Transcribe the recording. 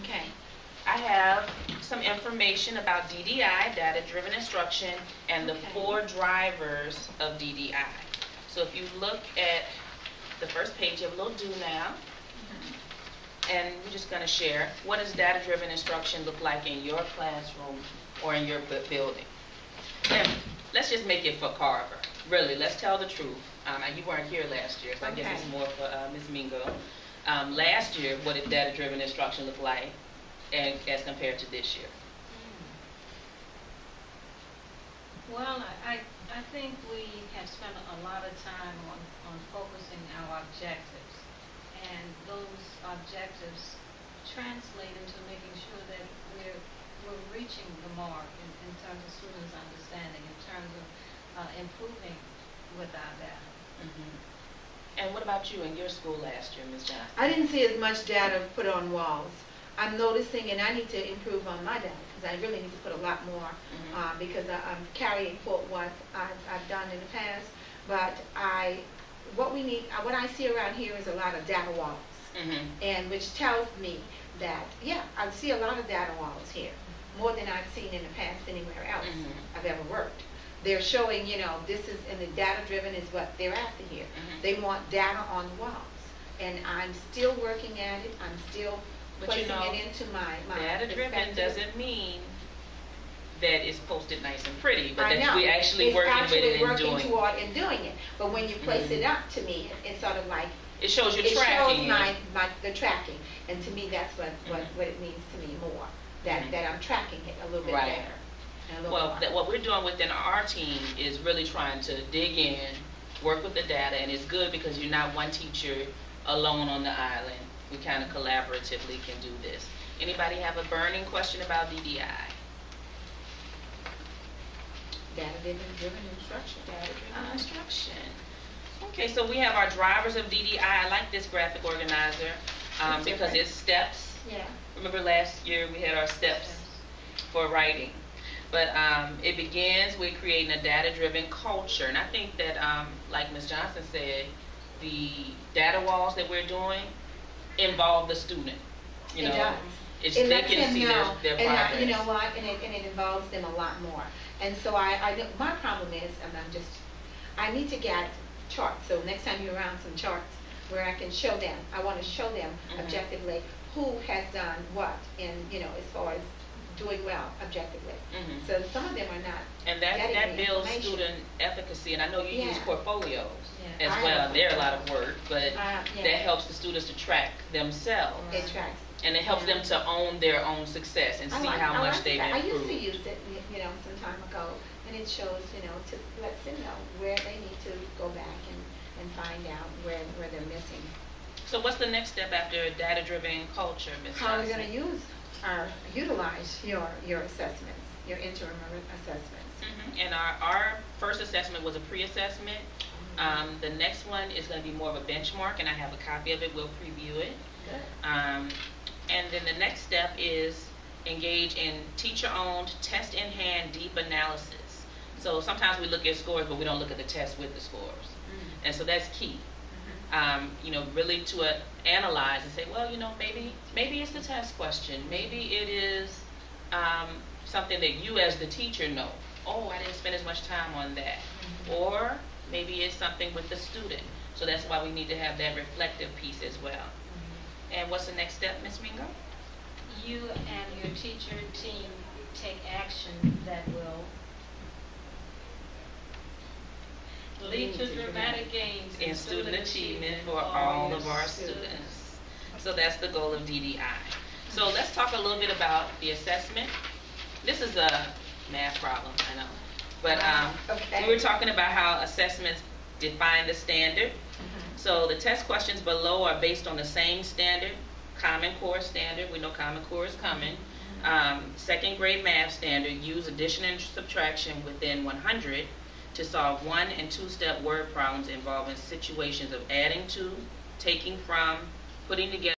Okay. I have some information about DDI, data-driven instruction, and the Okay. 4 drivers of DDI. So if you look at the first page, you have a little do now. And we're just going to share, what does data-driven instruction look like in your classroom or in your building? And let's just make it for Carver. Really, let's tell the truth. You weren't here last year, so I guess it's more for Ms. Mingo. Last year, what did data-driven instruction look like as compared to this year? Well, I think we have spent a lot of time on focusing our objectives, and those objectives translate into making sure that we're reaching the mark in terms of students' understanding, in terms of improving with our data. And what about you in your school last year, Ms. Johnson? I didn't see as much data put on walls. I'm noticing, and I need to improve on my data because I really need to put a lot more because I'm carrying forward what I've done in the past. But what I see around here is a lot of data walls, and which tells me that I see a lot of data walls here, more than I've seen in the past anywhere else I've ever worked. They're showing, this is, and the data-driven is what they're after here. They want data on the walls, and I'm still working at it. I'm still placing it into my data-driven doesn't mean that it's posted nice and pretty, but that we actually working with it and doing it. But when you place it up to me, it's sort of like it shows you tracking. It shows the tracking, and to me that's what it means to me more. That I'm tracking it a little bit better. Well, what we're doing within our team is really trying to dig in, work with the data, and it's good because you're not one teacher alone on the island. We kind of collaboratively can do this. Anybody have a burning question about DDI? Data-driven instruction. Data-driven instruction. Okay, so we have our drivers of DDI. I like this graphic organizer because it's steps. Yeah. Remember last year we had our steps for writing. But it begins with creating a data-driven culture. And I think that, like Ms. Johnson said, the data walls that we're doing involve the student. It does. They can see their progress. And you know what? And it involves them a lot more. And so my problem is, and I need to get charts. So next time you're around, some charts where I can show them. I want to show them objectively who has done what, and as far as doing well objectively. So some of them are not. And that builds student efficacy. And I know you use portfolios as well. They're a lot of work, but that helps the students to track themselves. It tracks. And it helps them to own their own success and see how much they've improved. I used to use it, some time ago, and it shows, to let them know where they need to go back and find out where they're missing. So what's the next step after data-driven culture, Ms. Johnson? How are we going to utilize your assessments, your interim assessments? And our first assessment was a pre-assessment. The next one is going to be more of a benchmark, and I have a copy of it. We'll preview it. Good. And then the next step is engage in teacher-owned, test-in-hand, deep analysis. So sometimes we look at scores, but we don't look at the test with the scores. And so that's key. Really to analyze and say, well, maybe it's the test question. Maybe it is something that you as the teacher know. Oh, I didn't spend as much time on that. Or maybe it's something with the student. So that's why we need to have that reflective piece as well. And what's the next step, Ms. Mingo? You and your teacher team take action that will lead to dramatic gains in student achievement for all of our students. So that's the goal of DDI. So let's talk a little bit about the assessment. This is a math problem, I know. But we were talking about how assessments define the standard. So the test questions below are based on the same standard, Common Core standard. We know Common Core is coming. Second grade math standard, use addition and subtraction within 100 to solve 1- and 2-step word problems involving situations of adding to, taking from, putting together,